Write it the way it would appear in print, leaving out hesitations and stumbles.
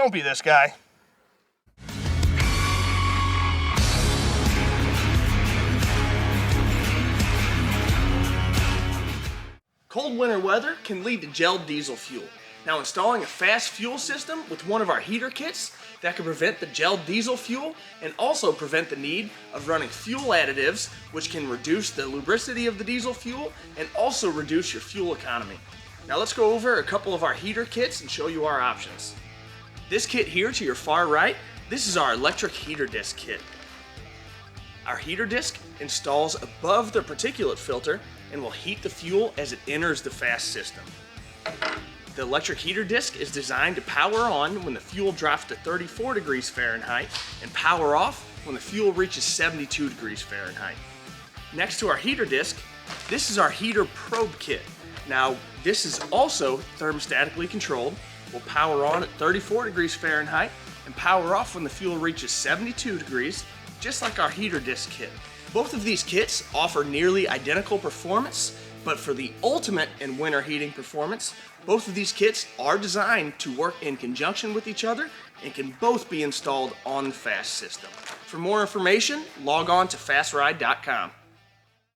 Don't be this guy. Cold winter weather can lead to gelled diesel fuel. Now, installing a FASS Fuel System with one of our heater kits that can prevent the gelled diesel fuel and also prevent the need of running fuel additives, which can reduce the lubricity of the diesel fuel and also reduce your fuel economy. Now let's go over a couple of our heater kits and show you our options. This kit here to your far right, this is our electric heater disc kit. Our heater disc installs above the particulate filter and will heat the fuel as it enters the FASS system. The electric heater disc is designed to power on when the fuel drops to 34 degrees Fahrenheit and power off when the fuel reaches 72 degrees Fahrenheit. Next to our heater disc, this is our heater probe kit. Now, this is also thermostatically controlled, will power on at 34 degrees Fahrenheit and power off when the fuel reaches 72 degrees, just like our heater disc kit. Both of these kits offer nearly identical performance, but for the ultimate in winter heating performance, both of these kits are designed to work in conjunction with each other and can both be installed on the FASS system. For more information, log on to fassride.com.